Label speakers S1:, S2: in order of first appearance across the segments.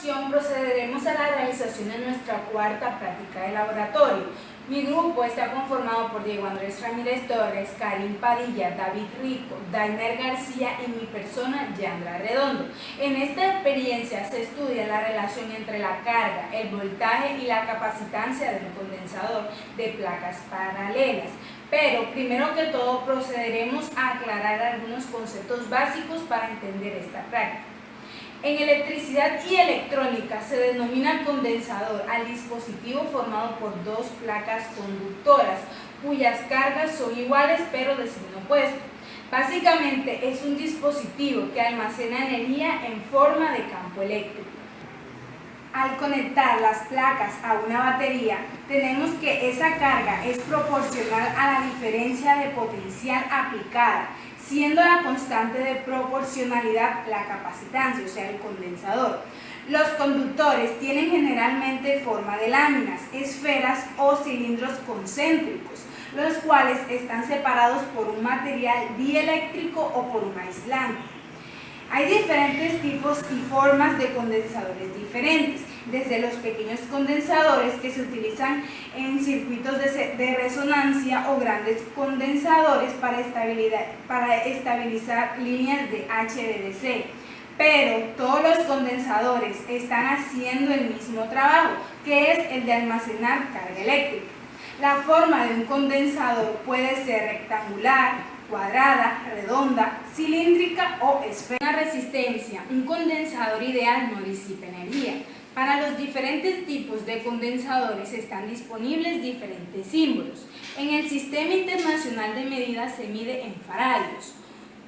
S1: continuación procederemos a la realización de nuestra cuarta práctica de laboratorio. Mi grupo está conformado por Diego Andrés Ramírez Torres, Karim Padilla, David Rico, Dainer García y mi persona, Yandra Redondo. En esta experiencia se estudia la relación entre la carga, el voltaje y la capacitancia del condensador de placas paralelas. Pero primero que todo procederemos a aclarar algunos conceptos básicos para entender esta práctica. En electricidad y electrónica se denomina condensador al dispositivo formado por dos placas conductoras cuyas cargas son iguales pero de signo opuesto. Básicamente es un dispositivo que almacena energía en forma de campo eléctrico. Al conectar las placas a una batería, tenemos que esa carga es proporcional a la diferencia de potencial aplicada, siendo la constante de proporcionalidad la capacitancia, o sea, el condensador. Los conductores tienen generalmente forma de láminas, esferas o cilindros concéntricos, los cuales están separados por un material dieléctrico o por un aislante. Hay diferentes tipos y formas de condensadores diferentes, desde los pequeños condensadores que se utilizan en circuitos de resonancia o grandes condensadores para estabilizar líneas de HVDC. Pero todos los condensadores están haciendo el mismo trabajo, que es el de almacenar carga eléctrica. La forma de un condensador puede ser rectangular, cuadrada, redonda, cilíndrica o esférica. Una resistencia, un condensador ideal no disipa energía. Para los diferentes tipos de condensadores están disponibles diferentes símbolos. En el Sistema Internacional de Medidas se mide en faradios.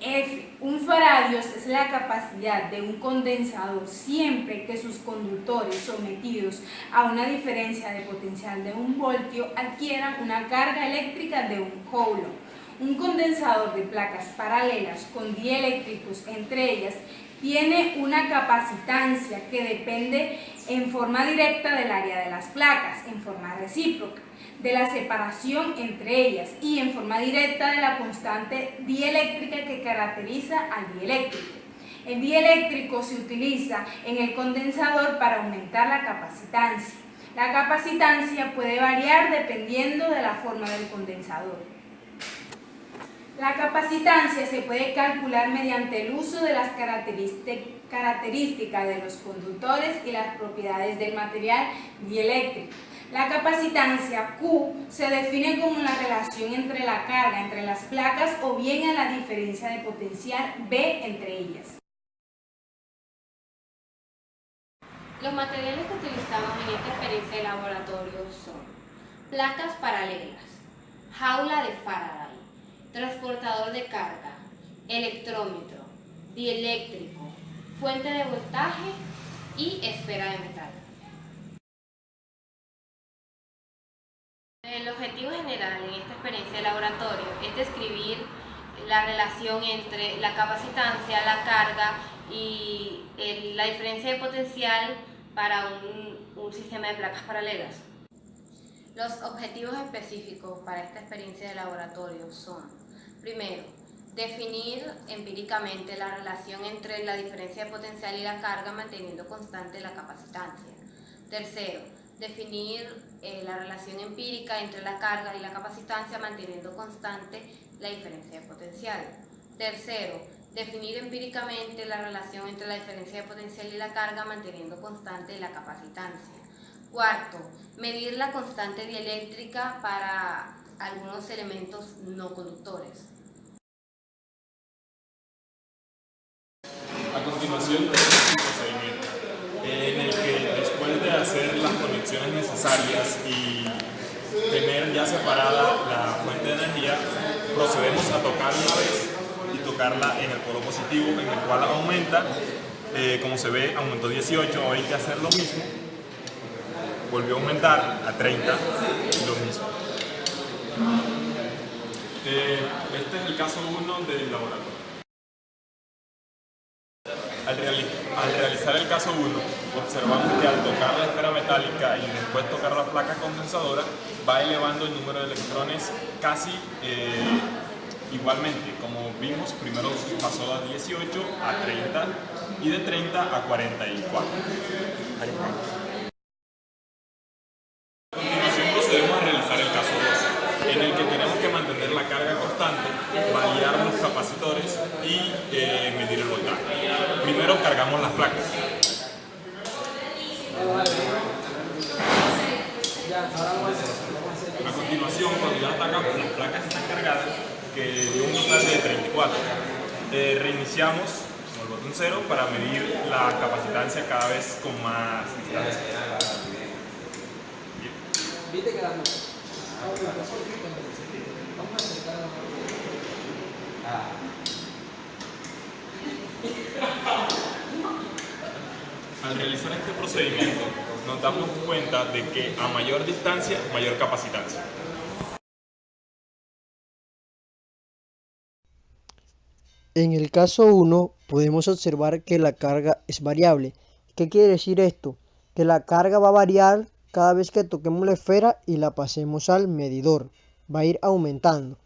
S1: F. Un faradios es la capacidad de un condensador siempre que sus conductores sometidos a una diferencia de potencial de 1 voltio adquieran una carga eléctrica de 1 coulomb. Un condensador de placas paralelas con dieléctricos entre ellas tiene una capacitancia que depende en forma directa del área de las placas, en forma recíproca, de la separación entre ellas y en forma directa de la constante dieléctrica que caracteriza al dieléctrico. El dieléctrico se utiliza en el condensador para aumentar la capacitancia. La capacitancia puede variar dependiendo de la forma del condensador. La capacitancia se puede calcular mediante el uso de las características de los conductores y las propiedades del material dieléctrico. La capacitancia Q se define como la relación entre la carga entre las placas o bien a la diferencia de potencial B entre ellas.
S2: Los materiales que utilizamos en esta experiencia de laboratorio son placas paralelas, jaula de Faraday, transportador de carga, electrómetro, dieléctrico, fuente de voltaje y esfera de metal. El objetivo general en esta experiencia de laboratorio es describir la relación entre la capacitancia, la carga y la diferencia de potencial para un sistema de placas paralelas. Los objetivos específicos para esta experiencia de laboratorio son: primero, definir empíricamente la relación entre la diferencia de potencial y la carga manteniendo constante la capacitancia. Tercero, definir la relación empírica entre la carga y la capacitancia manteniendo constante la diferencia de potencial. Tercero, definir empíricamente la relación entre la diferencia de potencial y la carga manteniendo constante la capacitancia. Cuarto, medir la constante dieléctrica para algunos elementos no conductores.
S3: A continuación tenemos un procedimiento en el que, después de hacer las conexiones necesarias y tener ya separada la fuente de energía, procedemos a tocar una vez y tocarla en el polo positivo, en el cual aumenta, como se ve, aumentó 18, ahora hay que hacer lo mismo, volvió a aumentar a 30, lo mismo. Este es el caso 1 del laboratorio. Al realizar el caso 1, observamos que al tocar la esfera metálica y después tocar la placa condensadora, va elevando el número de electrones casi igualmente. Como vimos, primero pasó de 18 a 30 y de 30 a 44. A continuación procedemos a realizar el caso 2, en el que tenemos que mantener la carga constante, variar los capacitores y medir el voltaje. Primero cargamos las placas. A continuación, cuando ya las placas están cargadas, que dio un total de 34, reiniciamos con el botón 0 para medir la capacitancia cada vez con más distancia. Al realizar este procedimiento, nos damos cuenta de que a mayor distancia, mayor capacitancia.
S4: En el caso 1 podemos observar que la carga es variable. ¿Qué quiere decir esto? Que la carga va a variar cada vez que toquemos la esfera y la pasemos al medidor. Va a ir aumentando.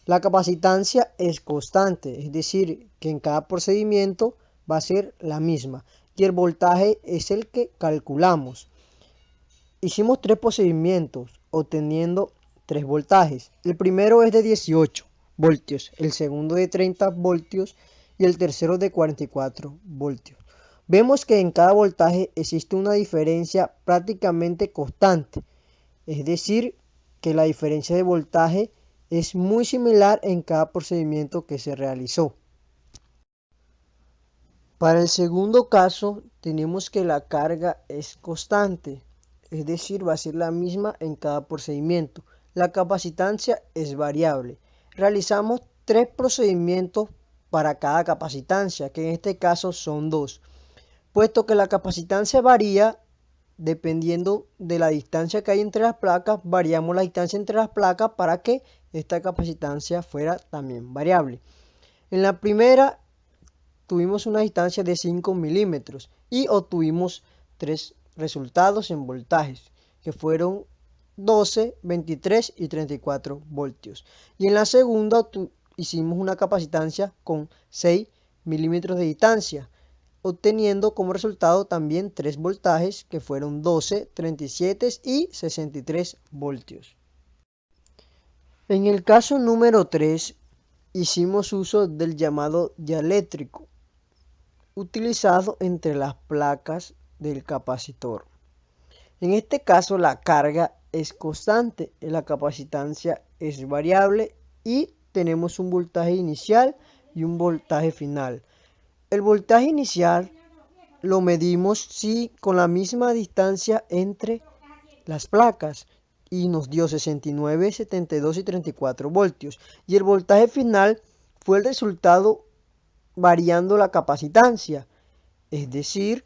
S4: La capacitancia es constante, es decir, que en cada procedimiento va a ser la misma. Y el voltaje es el que calculamos. Hicimos 3 procedimientos obteniendo 3 voltajes. El primero es de 18 voltios, el segundo de 30 voltios y el tercero de 44 voltios. Vemos que en cada voltaje existe una diferencia prácticamente constante, es decir, que la diferencia de voltaje es muy similar en cada procedimiento que se realizó. Para el segundo caso tenemos que la carga es constante, es decir, va a ser la misma en cada procedimiento. La capacitancia es variable. Realizamos 3 procedimientos para cada capacitancia, que en este caso son 2. Puesto que la capacitancia varía dependiendo de la distancia que hay entre las placas, variamos la distancia entre las placas para que esta capacitancia fuera también variable. En la primera tuvimos una distancia de 5 milímetros y obtuvimos 3 resultados en voltajes, que fueron 12, 23 y 34 voltios. Y en la segunda hicimos una capacitancia con 6 milímetros de distancia, obteniendo como resultado también 3 voltajes, que fueron 12, 37 y 63 voltios. En el caso número 3, hicimos uso del llamado dieléctrico, utilizado entre las placas del capacitor. En este caso la carga es constante, la capacitancia es variable y tenemos un voltaje inicial y un voltaje final. El voltaje inicial lo medimos con la misma distancia entre las placas y nos dio 69, 72 y 34 voltios. Y el voltaje final fue el resultado variando la capacitancia, es decir,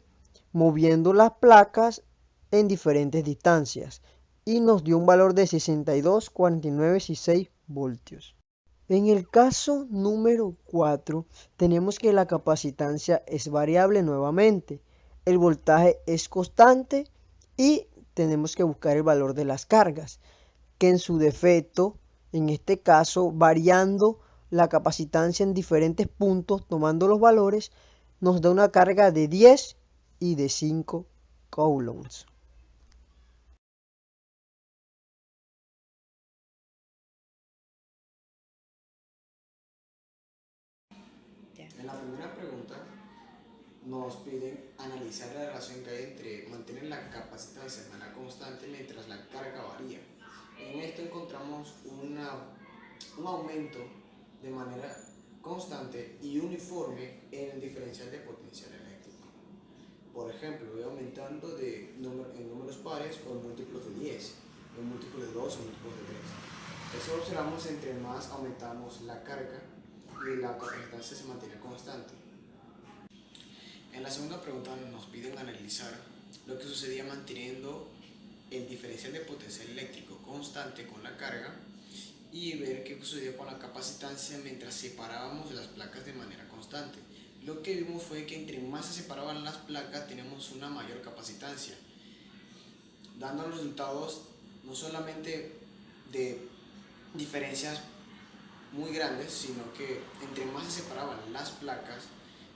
S4: moviendo las placas en diferentes distancias, y nos dio un valor de 62, 49 y 6 voltios. En el caso número 4 tenemos que la capacitancia es variable nuevamente, el voltaje es constante y tenemos que buscar el valor de las cargas, que en su defecto, en este caso variando la capacitancia en diferentes puntos, tomando los valores, nos da una carga de 10 y de 5 coulombs.
S5: En la primera pregunta nos piden analizar la relación que hay entre mantener la capacitancia de manera constante mientras la carga varía. En esto encontramos un aumento de manera constante y uniforme en el diferencial de potencial eléctrico. Por ejemplo, voy aumentando en números pares por múltiplos de 10, en múltiplos de 2 o múltiplos de 3. Eso observamos entre más aumentamos la carga y la capacitancia se mantiene constante. En la segunda pregunta nos piden analizar lo que sucedía manteniendo el diferencial de potencial eléctrico constante con la carga y ver qué sucedió con la capacitancia mientras separábamos las placas de manera constante. Lo que vimos fue que entre más se separaban las placas tenemos una mayor capacitancia, dando los resultados no solamente de diferencias muy grandes, sino que entre más se separaban las placas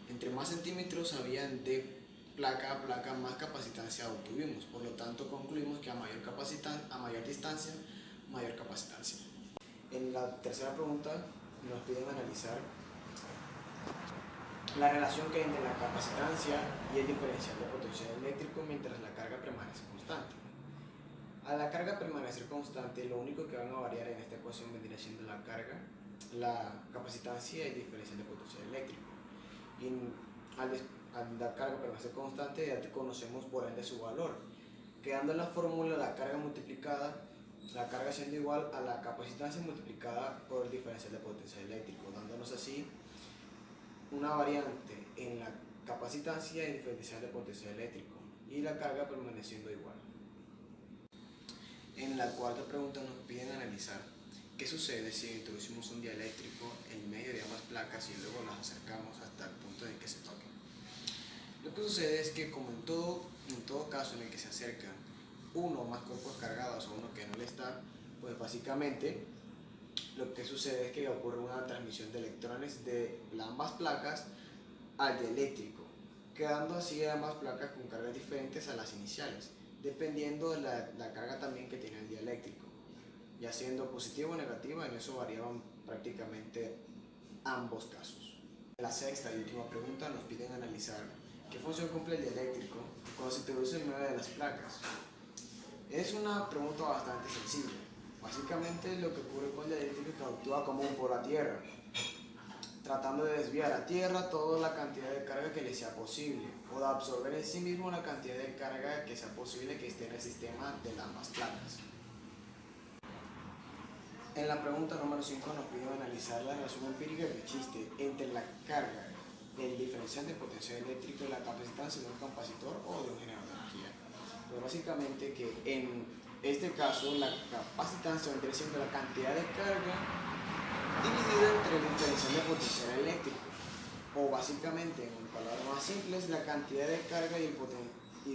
S5: Entre más centímetros habían de placa a placa, más capacitancia obtuvimos. Por lo tanto, concluimos que a mayor distancia, mayor capacitancia. En la tercera pregunta nos piden analizar la relación que hay entre la capacitancia y el diferencial de potencial eléctrico mientras la carga permanece constante. A la carga permanecer constante, lo único que van a variar en esta ecuación vendría siendo la carga, la capacitancia y el diferencial de potencial eléctrico. Y al la carga permanecer constante, ya conocemos por ende su valor. Quedando en la fórmula la carga multiplicada, la carga siendo igual a la capacitancia multiplicada por el diferencial de potencial eléctrico, dándonos así una variante en la capacitancia y diferencial de potencial eléctrico, y la carga permaneciendo igual. En la cuarta pregunta nos piden analizar qué sucede si introducimos un dieléctrico en medio de ambas placas y luego las acercamos hasta el punto en que se toquen. Lo que sucede es que, como en todo caso en el que se acercan uno o más cuerpos cargados o uno que no le está, pues básicamente lo que sucede es que ocurre una transmisión de electrones de ambas placas al dieléctrico, quedando así ambas placas con cargas diferentes a las iniciales, dependiendo de la carga también que tiene el dieléctrico, ya siendo positiva o negativa. En eso variaban prácticamente ambos casos. En la sexta y última pregunta nos piden analizar qué función cumple el dieléctrico cuando se introduce en medio de las placas. Es una pregunta bastante sencilla. Básicamente lo que ocurre con el dieléctrico es que actúa como un polo a tierra, tratando de desviar a tierra toda la cantidad de carga que le sea posible, o de absorber en sí mismo la cantidad de carga que sea posible que esté en el sistema de ambas placas. En la pregunta número 5 nos piden analizar la relación empírica que existe entre la carga, el diferencial de potencial eléctrico y la capacitancia de un capacitor o de un generador de energía. Pues básicamente que en este caso la capacitancia vendría siendo la cantidad de carga dividida entre el diferencial de potencial eléctrico, o básicamente, en palabras más simples, la cantidad de carga y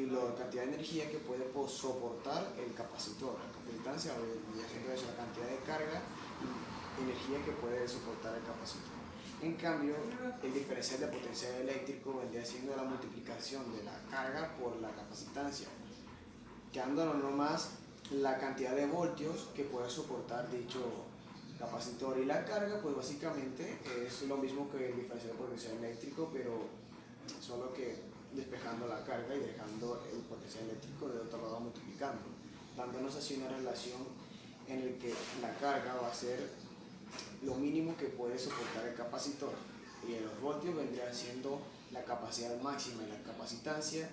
S5: la cantidad de energía que puede soportar el capacitor. La capacitancia vendría siendo eso, la cantidad de carga y energía que puede soportar el capacitor. En cambio, el diferencial de potencial eléctrico vendría siendo la multiplicación de la carga por la capacitancia, quedándonos nomás la cantidad de voltios que puede soportar dicho capacitor. Y la carga, pues básicamente es lo mismo que el diferencial de potencial eléctrico, pero solo que despejando la carga y dejando el potencial eléctrico de otro lado multiplicando, dándonos así una relación en la que la carga va a ser lo mínimo que puede soportar el capacitor, y en los voltios vendría siendo la capacidad máxima, y la capacitancia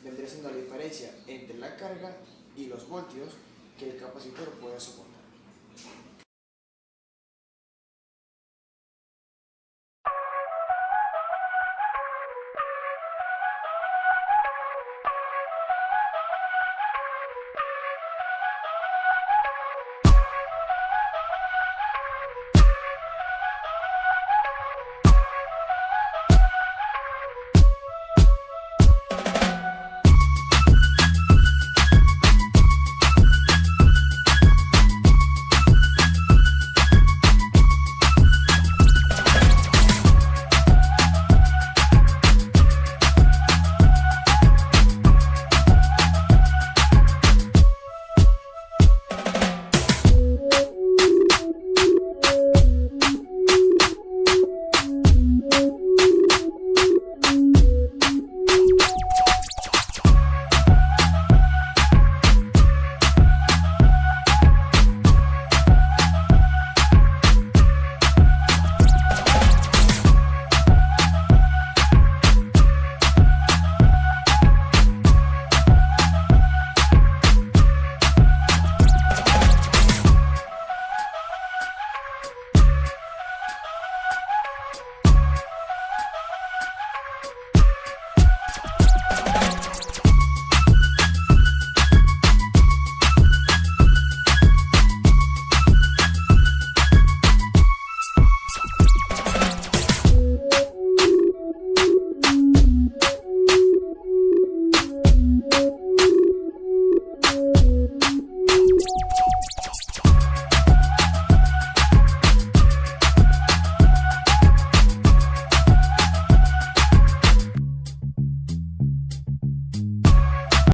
S5: vendría siendo la diferencia entre la carga y los voltios que el capacitor puede soportar.